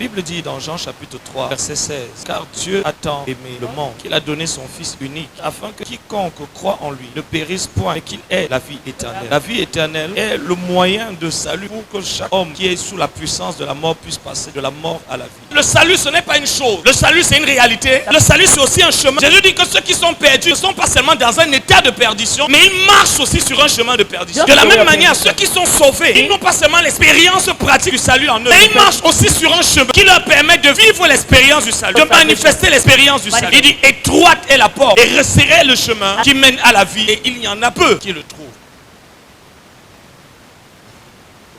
Bible dit dans Jean chapitre 3, verset 16, « Car Dieu a tant aimé le monde qu'il a donné son Fils unique, afin que quiconque croit en lui ne périsse point, mais qu'il ait la vie éternelle. » La vie éternelle est le moyen de salut pour que chaque homme qui est sous la puissance de la mort puisse passer de la mort à la vie. Le salut, ce n'est pas une chose. Le salut, c'est une réalité. Le salut, c'est aussi un chemin. Jésus dit que ceux qui sont perdus ne sont pas seulement dans un état de perdition, mais ils marchent aussi sur un chemin de perdition. De la même manière, ceux qui sont sauvés, ils n'ont pas seulement l'expérience pratique du salut en eux, mais ils marchent aussi sur un chemin qui leur permet de vivre l'expérience du salut, de manifester l'expérience du salut. Il dit, étroite est la porte et resserré le chemin qui mène à la vie, et il y en a peu qui le trouvent.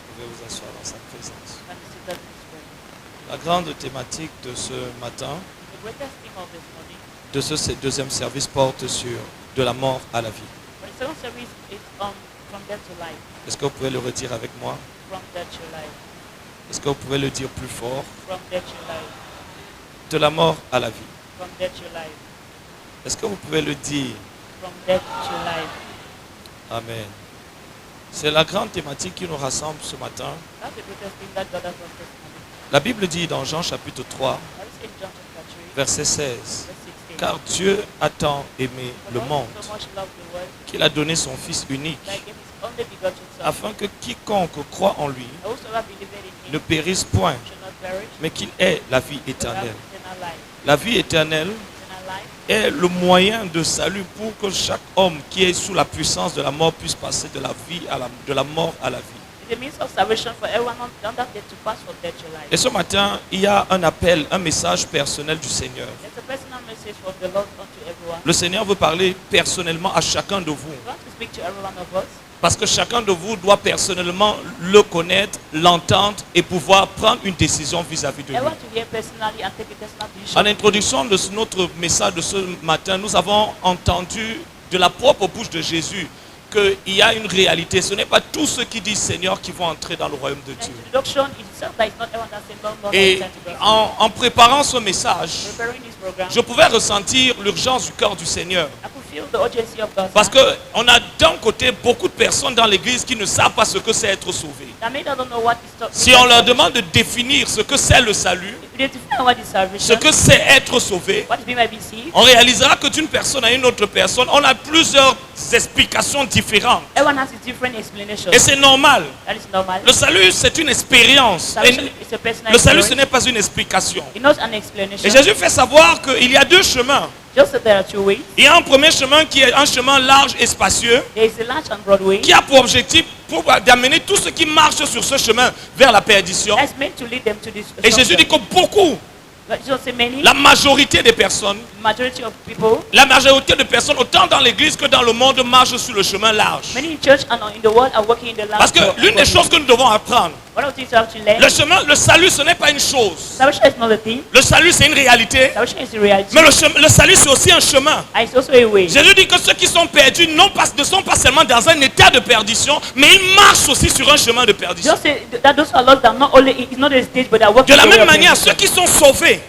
Vous pouvez vous asseoir dans sa présence. La grande thématique de ce matin, de ce deuxième service, porte sur de la mort à la vie. Est-ce que vous pouvez le redire avec moi? Est-ce que vous pouvez le dire plus fort? De la mort à la vie. Est-ce que vous pouvez le dire? Amen. C'est la grande thématique qui nous rassemble ce matin. La Bible dit dans Jean chapitre 3, verset 16, « Car Dieu a tant aimé le monde qu'il a donné son Fils unique, afin que quiconque croit en lui ne périsse point, mais qu'il ait la vie éternelle. » La vie éternelle est le moyen de salut pour que chaque homme qui est sous la puissance de la mort puisse passer de la vie de la mort à la vie. Et ce matin, il y a un appel, un message personnel du Seigneur. Le Seigneur veut parler personnellement à chacun de vous. Parce que chacun de vous doit personnellement le connaître, l'entendre et pouvoir prendre une décision vis-à-vis de lui. En introduction de notre message de ce matin, nous avons entendu de la propre bouche de Jésus qu'il y a une réalité. Ce n'est pas tous ceux qui disent Seigneur qui vont entrer dans le royaume de Dieu. Et en préparant ce message, je pouvais ressentir l'urgence du cœur du Seigneur. Parce qu'on a d'un côté beaucoup de personnes dans l'église qui ne savent pas ce que c'est être sauvé. Si on leur demande de définir ce que c'est le salut, ce que c'est être sauvé, on réalisera que d'une personne à une autre personne, on a plusieurs explications différentes. Et c'est normal. Le salut, c'est une expérience. Le salut, ce n'est pas une explication. Et Jésus fait savoir qu'il y a deux chemins. Il y a un premier chemin qui est un chemin large et spacieux, qui a pour objectif d'amener tous ceux qui marchent sur ce chemin vers la perdition. Et Jésus dit que beaucoup, la majorité des personnes, autant dans l'église que dans le monde, marchent sur le chemin large. Parce que l'une des choses que nous devons apprendre, le salut, ce n'est pas une chose. Le salut, c'est une réalité. Mais le salut, c'est aussi un chemin. Jésus dit que ceux qui sont perdus ne sont pas seulement dans un état de perdition, mais ils marchent aussi sur un chemin de perdition. De la même manière, ceux qui sont sauvés,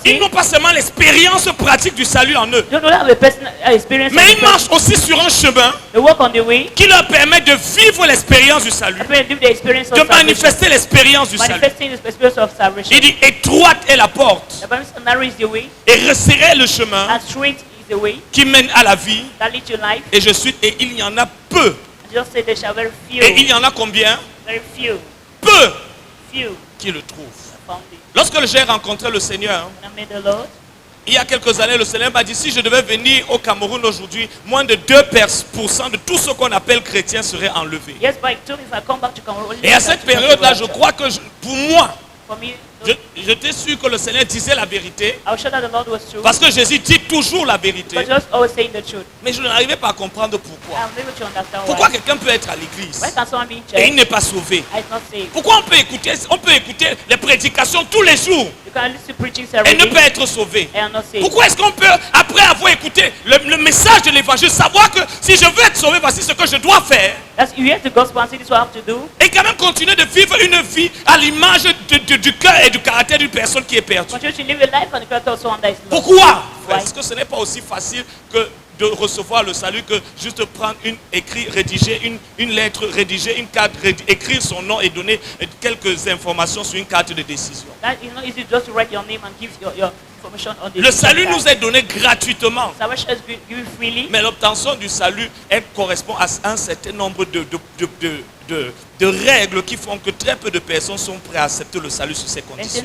ils n'ont pas seulement l'expérience pratique du salut en eux, mais ils marchent aussi sur un chemin qui leur permet de vivre l'expérience du salut, de manifester l'expérience du salut. Il dit, étroite est la porte et resserré le chemin qui mène à la vie, et il y en a peu. Et il y en a combien? Peu qui le trouvent. Lorsque j'ai rencontré le Seigneur, il y a quelques années, le Seigneur m'a dit, si je devais venir au Cameroun aujourd'hui, moins de 2% de tout ce qu'on appelle chrétien serait enlevé. Et à cette période-là, je crois que pour moi, j'étais sûr que le Seigneur disait la vérité. Parce que Jésus dit toujours la vérité. Mais je n'arrivais pas à comprendre pourquoi. Pourquoi quelqu'un peut être à l'église et il n'est pas sauvé? Pourquoi on peut écouter les prédications tous les jours et ne pas être sauvé? Pourquoi est-ce qu'on peut, après avoir écouté le message de l'évangile, savoir que si je veux être sauvé, voici ce que je dois faire, et quand même continuer de vivre une vie à l'image du cœur et du caractère d'une personne qui est perdue? Pourquoi? Parce que ce n'est pas aussi facile que de recevoir le salut que juste prendre rédiger une lettre, rédiger une carte, écrire son nom et donner quelques informations sur une carte de décision. Le salut nous est donné gratuitement. Mais l'obtention du salut, elle correspond à un certain nombre de règles qui font que très peu de personnes sont prêtes à accepter le salut sur ces conditions.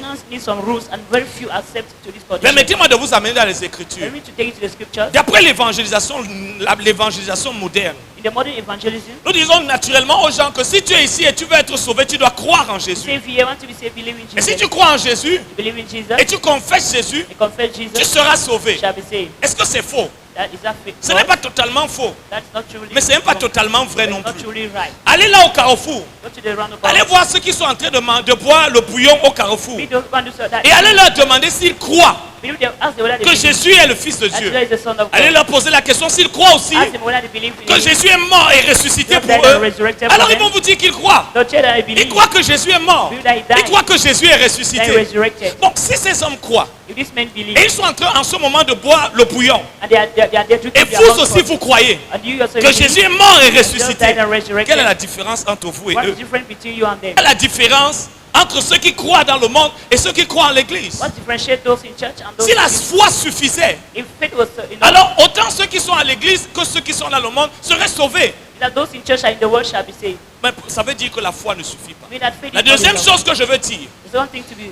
Permettez-moi de vous amener dans les Écritures. D'après l'évangélisation moderne, nous disons naturellement aux gens que si tu es ici et tu veux être sauvé, tu dois croire en Jésus. Et si tu crois en Jésus et tu confesses Jésus, tu seras sauvé. Est-ce que c'est faux? Ce n'est pas totalement faux, mais ce n'est pas totalement vrai non plus. Allez là au carrefour, allez voir ceux qui sont en train de boire le bouillon au carrefour et allez leur demander s'ils croient que Jésus est le Fils de Dieu. Allez leur poser la question s'ils croient aussi que Jésus est mort et ressuscité pour eux. Alors ils vont vous dire qu'ils croient. Ils croient que Jésus est mort. Ils croient que Jésus est ressuscité. Donc si ces hommes croient et ils sont en train en ce moment de boire le bouillon, et vous aussi vous croyez que Jésus est mort et ressuscité, quelle est la différence entre vous et eux? Quelle est la différence entre ceux qui croient dans le monde et ceux qui croient en l'église? Si la foi suffisait, alors autant ceux qui sont à l'église que ceux qui sont dans le monde seraient sauvés. Mais ça veut dire que la foi ne suffit pas. La deuxième chose que je veux dire,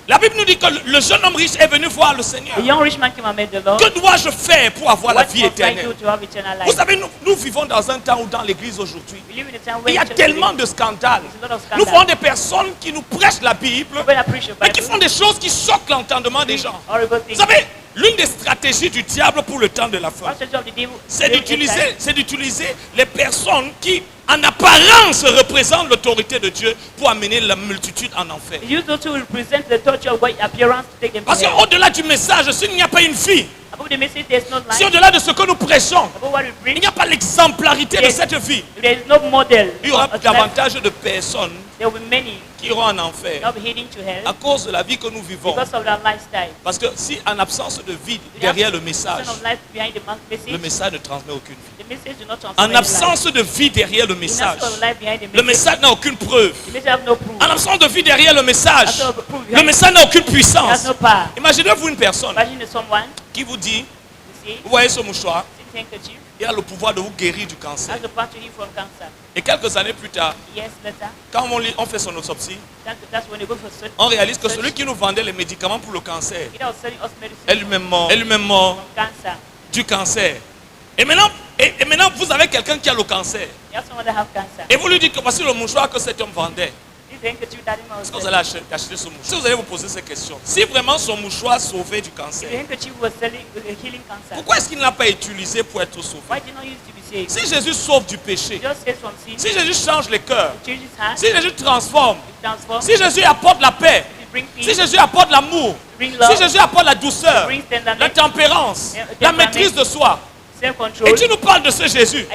la Bible nous dit que le jeune homme riche est venu voir le Seigneur. Que dois-je faire pour avoir la vie éternelle? Vous savez, nous vivons dans un temps où dans l'église aujourd'hui, il y a tellement de scandales. Nous voyons des personnes qui nous prêchent la Bible, mais qui font des choses qui choquent l'entendement des gens. Vous savez, l'une des stratégies du diable pour le temps de la fin, c'est d'utiliser les personnes qui, en apparence, représentent l'autorité de Dieu pour amener la multitude en enfer. Parce qu'au-delà du message, s'il n'y a pas une vie, si au-delà de ce que nous prêchons, il n'y a pas l'exemplarité de cette vie, il y aura davantage de personnes qui iront en enfer à cause de la vie que nous vivons. Parce que si en absence de vie derrière le message ne transmet aucune vie. En absence de vie derrière le message n'a aucune preuve. En absence de vie derrière le message n'a aucune puissance. Imaginez-vous une personne qui vous dit, vous voyez ce mouchoir, il a le pouvoir de vous guérir du cancer. Et quelques années plus tard, quand on fait son autopsie, on réalise que celui qui nous vendait les médicaments pour le cancer est lui-même mort du cancer. Et maintenant, vous avez quelqu'un qui a le cancer. Et vous lui dites que voici le mouchoir que cet homme vendait. Est-ce que vous allez acheter ce mouchoir? Si vous allez vous poser ces questions, si vraiment son mouchoir sauvait du cancer, pourquoi est-ce qu'il ne l'a pas utilisé pour être sauvé? Si Jésus sauve du péché, si Jésus change les cœurs, si Jésus transforme, si Jésus apporte la paix, si Jésus apporte l'amour, si Jésus apporte la douceur, la tempérance, la maîtrise de soi, et tu nous parles de ce Jésus,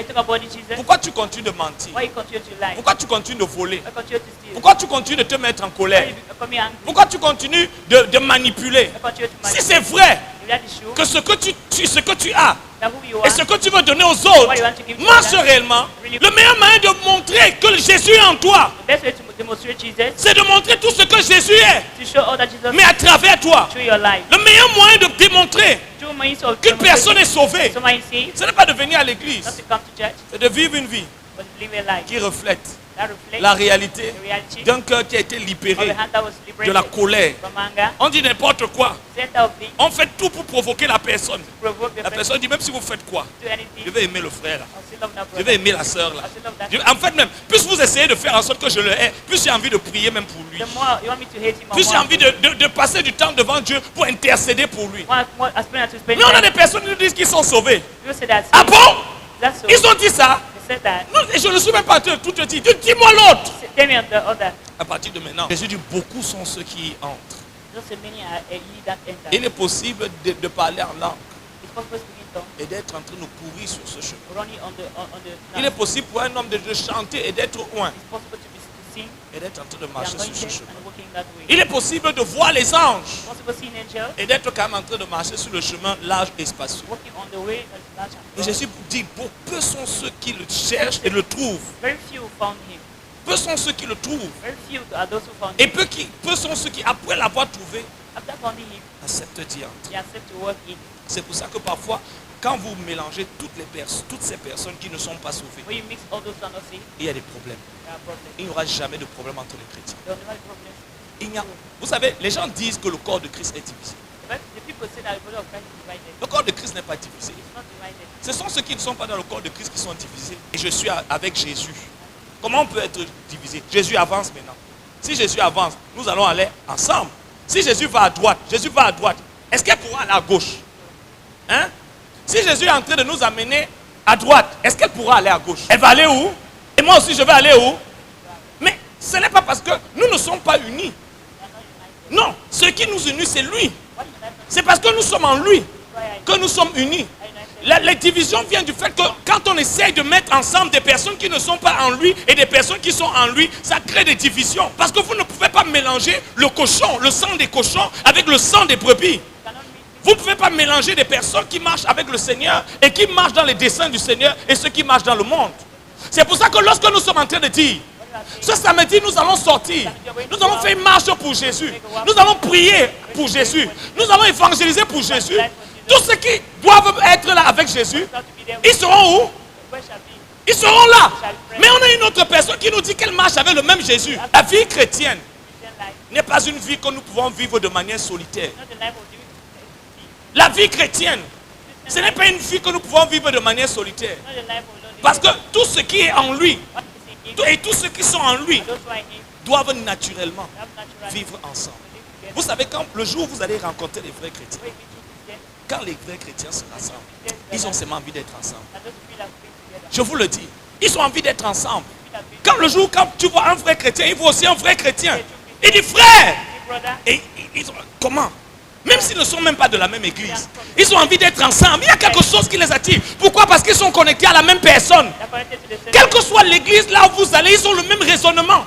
pourquoi tu continues de mentir? Pourquoi tu continues de voler? Pourquoi tu continues de te mettre en colère? Pourquoi tu continues de manipuler? Si c'est vrai que ce que tu as et ce que tu veux donner aux autres marche réellement, le meilleur moyen de montrer que Jésus est en toi, c'est de montrer tout ce que Jésus est, mais à travers toi. Le meilleur moyen de démontrer qu'une personne est sauvée, ce n'est pas de venir à l'église, c'est de vivre une vie qui reflète la réalité d'un cœur qui a été libéré de la colère. On dit n'importe quoi. On fait tout pour provoquer la personne. La personne dit même si vous faites quoi, je vais aimer le frère là. Je vais aimer la soeur là. En fait même, plus vous essayez de faire en sorte que je le hais, plus j'ai envie de prier même pour lui. Plus j'ai envie de passer du temps devant Dieu pour intercéder pour lui. Mais on a des personnes qui nous disent qu'ils sont sauvés. Ah bon? Ils ont dit ça? Non, et je ne suis même pas tout te dire. Dis-moi l'autre. À partir de maintenant, Jésus dit beaucoup sont ceux qui y entrent. Il est possible de parler en langue et d'être en train de courir sur ce chemin. Il est possible pour un homme de chanter et d'être loin et d'être en train de marcher sur ce chemin. Il est possible de voir les anges et d'être quand même en train de marcher sur le chemin large et spacieux. Et Jésus dit, peu sont ceux qui le cherchent et le trouvent. Peu sont ceux qui le trouvent. Et peu sont ceux qui, après l'avoir trouvé, acceptent d'y entrer. C'est pour ça que parfois, quand vous mélangez toutes ces personnes qui ne sont pas sauvées, il y a des problèmes. Il n'y aura jamais de problème entre les chrétiens. Vous savez, les gens disent que le corps de Christ est divisé. Le corps de Christ n'est pas divisé. Ce sont ceux qui ne sont pas dans le corps de Christ qui sont divisés. Et je suis avec Jésus. Comment on peut être divisé? Jésus avance maintenant. Si Jésus avance, nous allons aller ensemble. Si Jésus va à droite, est-ce qu'elle pourra aller à gauche? Hein? Si Jésus est en train de nous amener à droite, est-ce qu'elle pourra aller à gauche? Elle va aller où? Et moi aussi, je vais aller où? Mais ce n'est pas parce que nous ne sommes pas unis. Non, ce qui nous unit, c'est lui. C'est parce que nous sommes en lui que nous sommes unis. La division vient du fait que quand on essaye de mettre ensemble des personnes qui ne sont pas en lui et des personnes qui sont en lui, ça crée des divisions. Parce que vous ne pouvez pas mélanger le cochon, le sang des cochons avec le sang des brebis. Vous ne pouvez pas mélanger des personnes qui marchent avec le Seigneur et qui marchent dans les desseins du Seigneur et ceux qui marchent dans le monde. C'est pour ça que lorsque nous sommes en train de dire, ce samedi nous allons sortir, nous allons faire une marche pour Jésus, nous allons prier pour Jésus, nous allons évangéliser pour Jésus. Tous ceux qui doivent être là avec Jésus, ils seront où? Ils seront là. Mais on a une autre personne qui nous dit qu'elle marche avec le même Jésus. La vie chrétienne n'est pas une vie que nous pouvons vivre de manière solitaire. La vie chrétienne, ce n'est pas une vie que nous pouvons vivre de manière solitaire. Parce que tout ce qui est en lui, et tous ceux qui sont en lui, doivent naturellement vivre ensemble. Vous savez, quand le jour où vous allez rencontrer les vrais chrétiens, quand les vrais chrétiens se rassemblent, ils ont seulement envie d'être ensemble. Je vous le dis, ils ont envie d'être ensemble. Quand tu vois un vrai chrétien, il voit aussi un vrai chrétien. Il dit frère. Et ils ont, comment? Même s'ils ne sont même pas de la même église, ils ont envie d'être ensemble. Il y a quelque chose qui les attire. Pourquoi? Parce qu'ils sont connectés à la même personne. Quelle que soit l'église là où vous allez, ils ont le même raisonnement.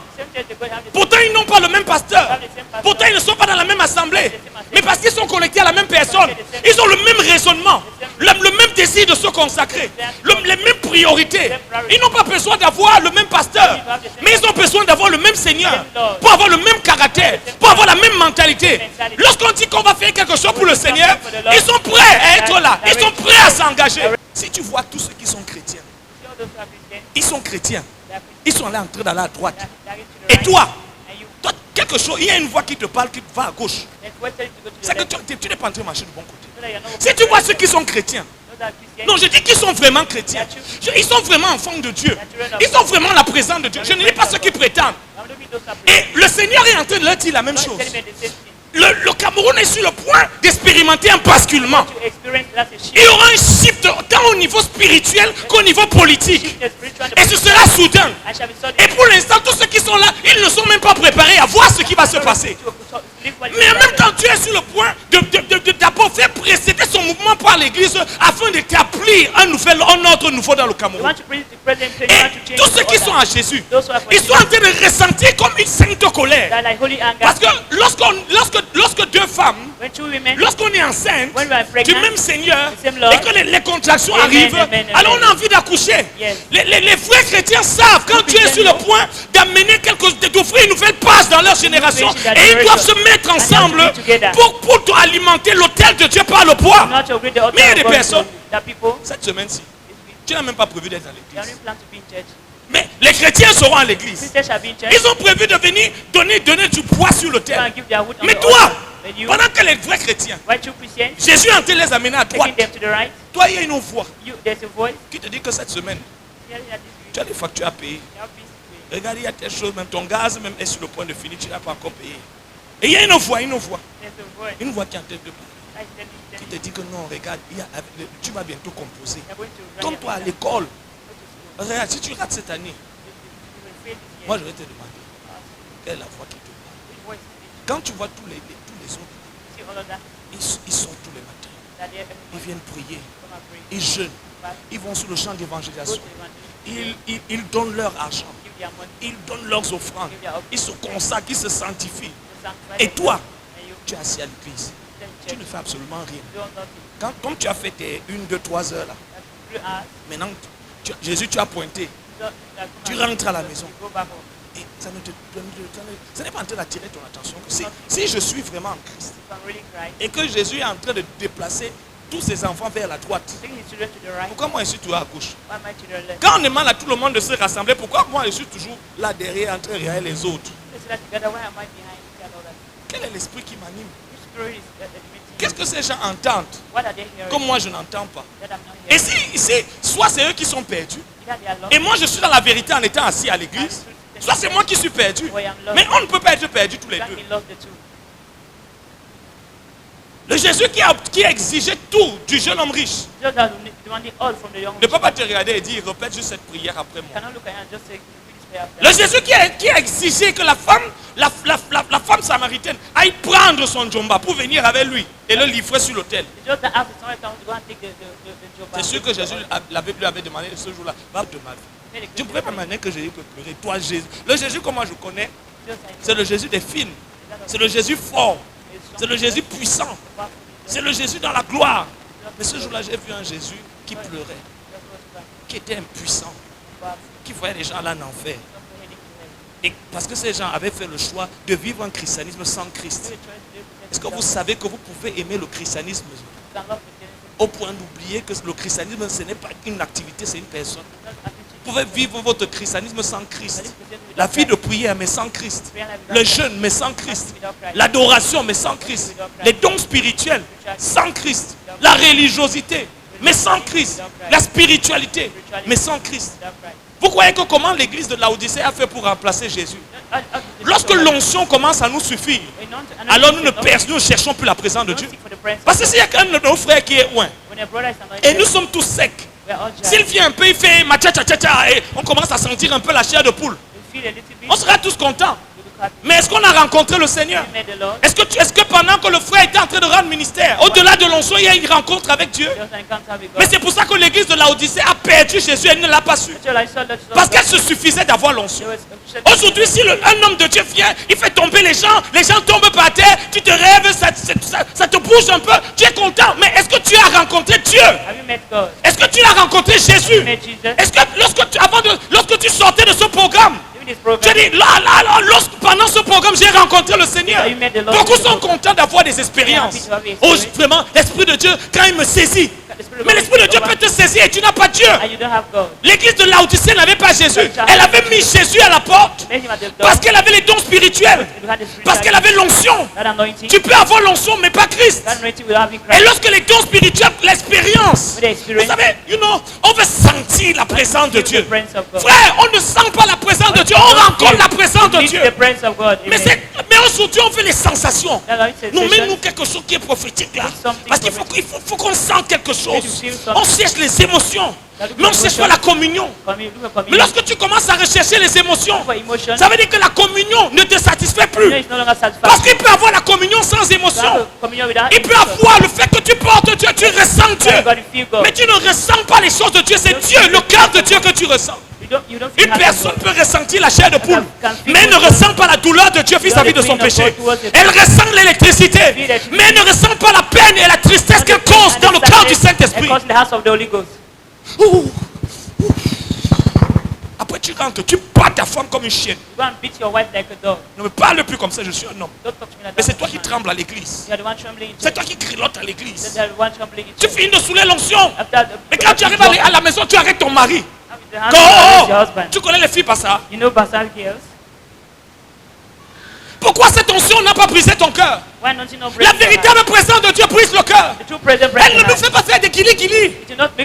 Pourtant, ils n'ont pas le même pasteur. Pourtant, ils ne sont pas dans la même assemblée. Mais parce qu'ils sont connectés à la même personne, ils ont le même raisonnement, le même désir de se consacrer, les mêmes priorités. Ils n'ont pas besoin d'avoir le même pasteur, mais ils ont besoin d'avoir le même Seigneur, pour avoir le même caractère, pour avoir la même mentalité. Lorsqu'on dit qu'on va faire quelque chose pour le Seigneur, ils sont prêts à être là, ils sont prêts à s'engager. Si tu vois tous ceux qui sont chrétiens, ils sont chrétiens, ils sont là en train d'aller à droite. Et toi, quelque chose, il y a une voix qui te parle qui va à gauche. C'est que tu n'es pas en train de marcher du bon côté. Si tu vois ceux qui sont chrétiens, non, je dis qu'ils sont vraiment chrétiens. Ils sont vraiment enfants de Dieu. Ils ont vraiment la présence de Dieu. Je ne dis pas ceux qui prétendent. Et le Seigneur est en train de leur dire la même chose. Le Cameroun est sur le point d'expérimenter un basculement. Il y aura un shift tant au niveau spirituel qu'au niveau politique. Et ce sera soudain. Et pour l'instant, tous ceux qui sont là, ils ne sont même pas préparés à voir ce qui va se passer. Mais en même temps, tu es sur le point d'abord faire précéder son mouvement par l'église afin d'établir un ordre nouveau dans le Cameroun. Et tous ceux qui sont à Jésus, ils sont en train de ressentir comme une sainte colère. Parce que lorsque deux femmes, lorsqu'on est enceinte du même Seigneur et que les contractions arrivent, alors on a envie d'accoucher. Les vrais chrétiens savent quand tu es sur le point d'amener d'offrir une nouvelle page dans leur génération et ils doivent se mettre ensemble pour alimenter l'autel de Dieu par le poids. Mais il y a des personnes, cette semaine-ci, tu n'as même pas prévu d'être à l'église. Mais les chrétiens seront à l'église. Ils ont prévu de venir donner du poids sur l'autel. Mais toi, pendant que les vrais chrétiens, Jésus est en train de les amener à droite. Toi, il y a une voix qui te dit que cette semaine, tu as des factures à payer. Regarde, il y a telle chose, même ton gaz même est sur le point de finir, tu n'as pas encore payé. Et il y a une voix qui est en train de parler, qui te dit que non, regarde, tu vas bientôt composer. Comme toi à l'école, regarde, si tu rates cette année, moi je vais te demander, quelle est la voix qui te parle? Quand tu vois tous les autres, ils sortent tous les matins, ils viennent prier, ils jeûnent, ils vont sur le champ d'évangélisation, ils donnent leur argent, ils donnent leurs offrandes, ils se consacrent, ils se sanctifient. Et toi, tu es assis à l'église. Tu ne fais absolument rien. Comme tu as fait tes 1, 2, 3 heures là, maintenant, Jésus, tu as pointé. Tu rentres à la maison. Et ça n'est pas en train d'attirer ton attention. Si je suis vraiment en Christ et que Jésus est en train de déplacer tous ses enfants vers la droite, pourquoi moi je suis toujours à gauche? Quand on demande à tout le monde de se rassembler, pourquoi moi je suis toujours là derrière en train de regarder les autres? Quel est l'esprit qui m'anime? Qu'est-ce que ces gens entendent que moi je n'entends pas? Et si soit c'est eux qui sont perdus et moi je suis dans la vérité en étant assis à l'église, soit c'est moi qui suis perdu. Mais on ne peut pas être perdu tous les deux. Le Jésus qui a exigé tout du jeune homme riche ne peut pas te regarder et dire répète juste cette prière après moi. Le Jésus qui a exigé que la femme samaritaine aille prendre son djomba pour venir avec lui et le livrer sur l'autel. C'est sûr que Jésus lui avait demandé ce jour-là, va de ma vie. Tu ne pourrais pas m'amener que Jésus peut pleurer. Toi Jésus. Le Jésus que moi je connais, c'est le Jésus des films. C'est le Jésus fort. C'est le Jésus puissant. C'est le Jésus dans la gloire. Mais ce jour-là, j'ai vu un Jésus qui pleurait, qui était impuissant, qui voyait les gens là en enfer. Et parce que ces gens avaient fait le choix de vivre un christianisme sans Christ. Est-ce que vous savez que vous pouvez aimer le christianisme au point d'oublier que le christianisme, ce n'est pas une activité, c'est une personne? Vous pouvez vivre votre christianisme sans Christ. La vie de prière, mais sans Christ. Le jeûne, mais sans Christ. L'adoration, mais sans Christ. Les dons spirituels, sans Christ. La religiosité, mais sans Christ. La spiritualité, mais sans Christ. Vous croyez que comment l'église de Laodicée a fait pour remplacer Jésus? Lorsque l'onction commence à nous suffire, alors nous ne cherchons plus la présence de Dieu. Parce que s'il y a qu'un de nos frères qui est loin, et nous sommes tous secs, s'il vient un peu, il fait macha-cha-cha-cha, et on commence à sentir un peu la chair de poule, on sera tous contents. Mais est-ce qu'on a rencontré le Seigneur? Est-ce que pendant que le frère était en train de rendre ministère, au-delà de l'onction, il y a une rencontre avec Dieu? Mais c'est pour ça que l'église de Laodicée a perdu Jésus, elle ne l'a pas su. Parce qu'elle se suffisait d'avoir l'onction. Aujourd'hui, si un homme de Dieu vient, il fait tomber les gens tombent par terre, tu te rêves, ça te bouge un peu, tu es content. Mais est-ce que tu as rencontré Dieu? Est-ce que tu as rencontré Jésus? Est-ce que lorsque tu sortais de ce programme, je dis, pendant ce programme, j'ai rencontré le Seigneur. Beaucoup sont contents d'avoir des expériences. Oh, vraiment, l'Esprit de Dieu, quand il me saisit. Mais l'Esprit de Dieu peut te saisir et tu n'as pas Dieu. L'église de Laodicée n'avait pas Jésus. Elle avait mis Jésus à la porte parce qu'elle avait les dons spirituels. Parce qu'elle avait l'onction. Tu peux avoir l'onction mais pas Christ. Et lorsque les dons spirituels, l'expérience, vous savez, on veut sentir la présence de Dieu. Frère, on ne sent pas la présence de Dieu. On rencontre la présence de Dieu. Mais aujourd'hui, on veut les sensations. Nous quelque chose qui est prophétique là. Parce qu'il faut qu'on sente quelque chose. On cherche les émotions. Mais on ne cherche pas la communion. Mais lorsque tu commences à rechercher les émotions, ça veut dire que la communion ne te satisfait plus. Parce qu'il peut avoir la communion sans émotion. Il peut avoir le fait que tu portes Dieu, tu ressens Dieu. Mais tu ne ressens pas les choses de Dieu. C'est Dieu, le cœur de Dieu que tu ressens. Une personne peut ressentir la chair de poule, mais elle ne ressent pas la douleur de Dieu vis-à-vis de son péché. Elle ressent l'électricité, mais elle ne ressent pas la peine et la tristesse qu'elle cause dans le cœur du Saint-Esprit. Après tu rentres, tu bats ta femme comme une chienne. Ne me parle plus comme ça, je suis un homme. Mais c'est toi qui trembles à l'église. C'est toi qui grilotes à l'église. Tu finis de saouler l'onction. Mais quand tu arrives à la maison, tu arrêtes ton mari. Tu connais les filles par ça? Pourquoi cette onction n'a pas brisé ton cœur? La véritable présence de Dieu brise le cœur. Elle ne nous fait pas faire des guili-guili.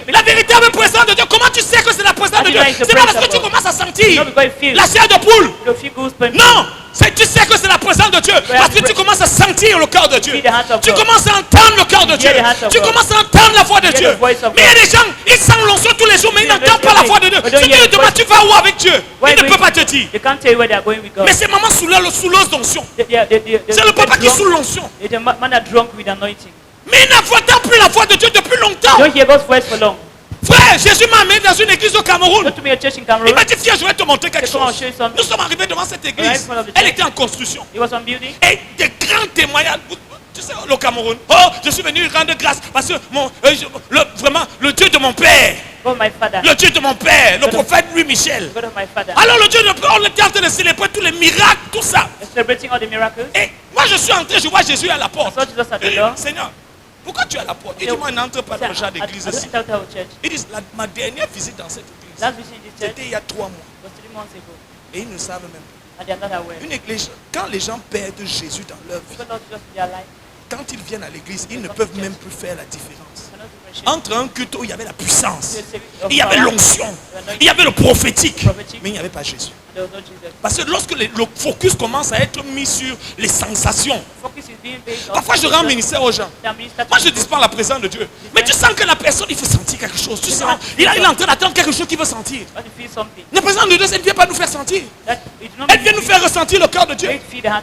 La véritable présence de Dieu, comment tu sais que c'est la présence de Dieu? C'est pas parce que tu commences à sentir la chair de poule. Non, tu sais que c'est la présence de Dieu parce que tu commences à sentir le cœur de Dieu. Tu commences à entendre le cœur de Dieu. Tu commences à entendre la voix de Dieu. Mais il y a des gens, ils sentent l'onction tous les jours, mais ils n'entendent pas la voix de Dieu. Si tu lui demandes, tu vas où avec Dieu? Il ne peut pas te dire. Mais c'est maman souleuse d'onction. C'est le papa qui soule l'onction. Mais il n'entend plus la voix de Dieu depuis longtemps. Frère, Jésus m'a amené dans une église au Cameroun. Il m'a dit, viens, je vais te montrer quelque chose. Nous sommes arrivés devant cette église. Elle était en construction. Et des grands témoignages. Tu sais, le Cameroun. Oh, je suis venu rendre grâce parce que vraiment, le Dieu de mon père. Le Dieu de mon père, le prophète Louis Michel. Alors le Dieu de mon père, on était en train de célébrer tous les miracles, tout ça. Et moi je suis entré, je vois Jésus à la porte. Seigneur, pourquoi tu es à la porte? Il dit, moi, n'entre pas dans le genre d'église ici. Il dit, ma dernière visite dans cette église, c'était il y a 3 mois. Et ils ne savent même pas. Une église, quand les gens perdent Jésus dans leur vie, quand ils viennent à l'église, ils ne peuvent même plus faire la différence. Entre un culte où il y avait la puissance, il y avait l'onction, il y avait le prophétique, mais il n'y avait pas Jésus. Parce que lorsque le focus commence à être mis sur les sensations, parfois je rends ministère aux gens. Moi je dispense la présence de Dieu. Mais tu sens que la personne, il faut sentir quelque chose. Tu sens, il est en train d'attendre quelque chose qu'il veut sentir. La présence de Dieu, elle ne vient pas nous faire sentir. Elle vient nous faire ressentir le cœur de Dieu.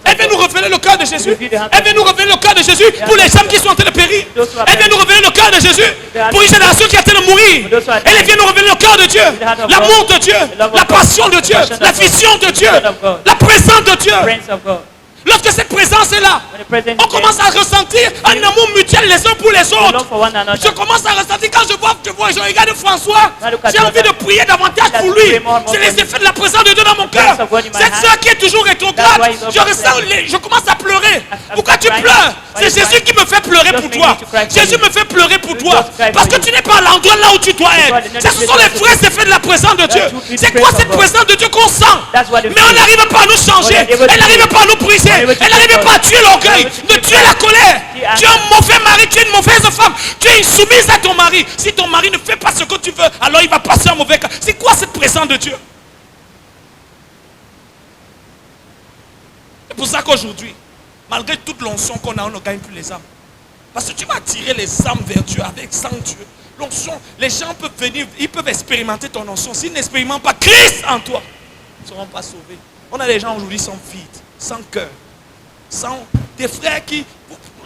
Elle vient nous révéler le cœur de Jésus. Elle vient nous révéler le cœur de Jésus pour les gens qui sont en train de périr. Elle vient nous révéler le cœur de Jésus pour une génération qui est en train de mourir. Elle vient nous révéler le cœur de Dieu, l'amour de Dieu, la passion de Dieu, la vision de Dieu, la présence de Dieu. Lorsque cette présence est là, on commence à ressentir un amour mutuel les uns pour les autres. Je commence à ressentir quand je regarde François, j'ai envie de prier davantage pour lui. C'est les effets de la présence de Dieu dans mon cœur. Cette soeur qui est toujours rétrograde, je commence à pleurer. Pourquoi tu pleures? C'est Jésus qui me fait pleurer pour toi. Jésus me fait pleurer pour toi. Parce que tu n'es pas à l'endroit là où tu dois être. Ce sont les vrais effets de la présence de Dieu. C'est quoi cette présence de Dieu qu'on sent? Mais on n'arrive pas à nous changer. Elle n'arrive pas à nous briser. Elle n'arrive pas à tuer l'orgueil, de tuer la colère. Tu es un mauvais mari, tu es une mauvaise femme. Tu es insoumise à ton mari. Si ton mari ne fait pas ce que tu veux, alors il va passer un mauvais cas. C'est quoi cette présence de Dieu? C'est pour ça qu'aujourd'hui, malgré toute l'onction qu'on a, on ne gagne plus les âmes. Parce que tu vas attirer les âmes vers Dieu avec sans Dieu. L'onction, les gens peuvent venir, ils peuvent expérimenter ton onction. S'ils n'expérimentent pas Christ en toi, ils ne seront pas sauvés. On a des gens aujourd'hui sans vides, sans cœur. Sans des frères qui,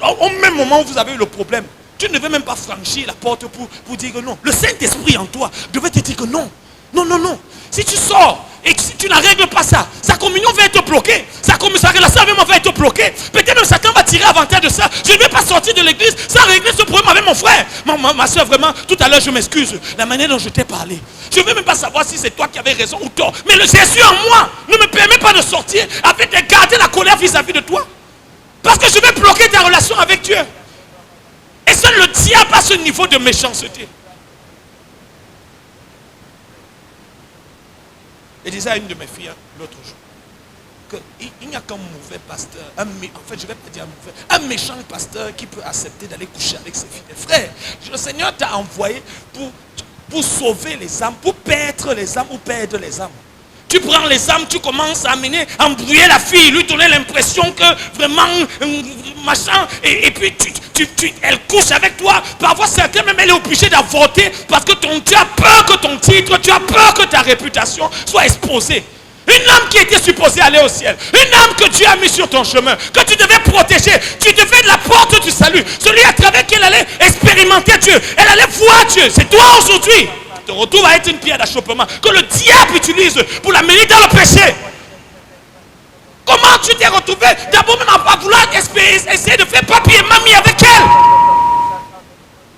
au même moment où vous avez eu le problème, tu ne devais même pas franchir la porte pour dire que non. Le Saint-Esprit en toi devait te dire que non. Non, non, non. Si tu sors et si tu ne règles pas ça, sa communion va être bloquée. Sa relation avec moi va être bloquée. Peut-être même Satan va tirer avantage de ça. Je ne vais pas sortir de l'église sans régler ce problème avec mon frère. Ma soeur, vraiment, tout à l'heure, je m'excuse. La manière dont je t'ai parlé. Je ne veux même pas savoir si c'est toi qui avais raison ou tort. Mais le Jésus en moi ne me permet pas de sortir avec de garder la colère vis-à-vis de toi. Parce que je vais bloquer ta relation avec Dieu. Et seul le diable a ce niveau de méchanceté. Je disais à une de mes filles l'autre jour qu'il n'y a qu'un mauvais pasteur, en fait je ne vais pas dire mauvais, un méchant pasteur qui peut accepter d'aller coucher avec ses filles. Frère, le Seigneur t'a envoyé pour sauver les âmes, pour perdre les âmes ou perdre les âmes. Tu prends les âmes, tu commences à amener, à embrouiller la fille, lui donner l'impression que vraiment, machin, et puis elle couche avec toi. Parfois, certains même, elle est obligée d'avorter parce que tu as peur que ton titre, tu as peur que ta réputation soit exposée. Une âme qui était supposée aller au ciel, une âme que Dieu a mis sur ton chemin, que tu devais protéger, tu devais être la porte du salut, celui à travers qui elle allait expérimenter Dieu, elle allait voir Dieu. C'est toi aujourd'hui. Te retrouve à être une pierre d'achoppement que le diable utilise pour la mener dans le péché. Comment tu t'es retrouvé d'abord même à vouloir essayer de faire papier et mamie avec elle?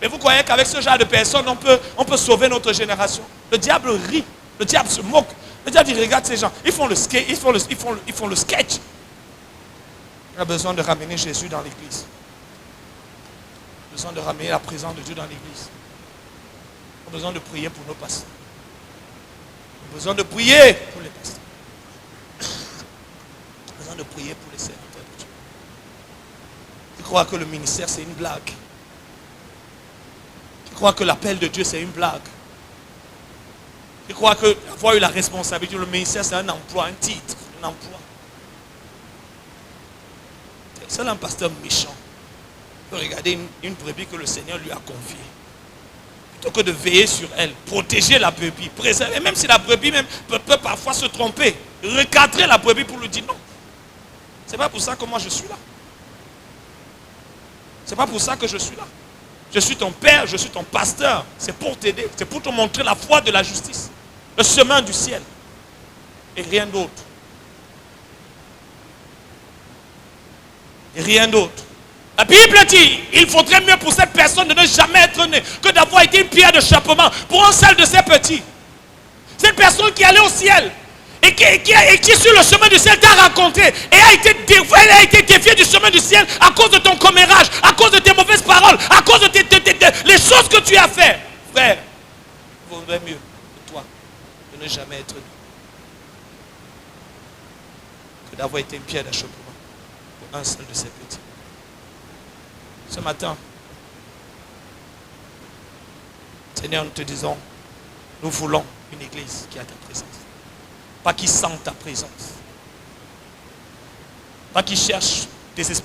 Mais vous croyez qu'avec ce genre de personnes on peut sauver notre génération? Le diable rit, le diable se moque. Le diable dit regarde ces gens, ils font le sketch, ils font le sketch. On a besoin de ramener Jésus dans l'église. On a besoin de ramener la présence de Dieu dans l'église. On a besoin de prier pour nos pasteurs. On a besoin de prier pour les pasteurs. On a besoin de prier pour les serviteurs de Dieu. Tu crois que le ministère c'est une blague? Tu crois que l'appel de Dieu c'est une blague? Tu crois que avoir eu la responsabilité, le ministère c'est un emploi, un titre, un emploi? Seul un pasteur méchant peut regarder une brebis que le Seigneur lui a confiée. Plutôt que de veiller sur elle, protéger la brebis, préserver, même si la brebis même peut parfois se tromper, recadrer la brebis pour lui dire non. C'est pas pour ça que moi je suis là. C'est pas pour ça que je suis là. Je suis ton père, je suis ton pasteur. C'est pour t'aider, c'est pour te montrer la voie de la justice, le chemin du ciel et rien d'autre. Et rien d'autre. La Bible dit, il faudrait mieux pour cette personne de ne jamais être née que d'avoir été une pierre d'échappement pour un seul de ces petits. Cette personne qui allait au ciel et qui sur le chemin du ciel t'a rencontré et elle a été défiée du chemin du ciel à cause de ton commérage, à cause de tes mauvaises paroles, à cause de les choses que tu as fait. Frère, il vaudrait mieux pour toi de ne jamais être né que d'avoir été une pierre d'achoppement pour un seul de ces petits. Ce matin, Seigneur, nous te disons, nous voulons une église qui a ta présence. Pas qui sent ta présence. Pas qui cherche des esprits.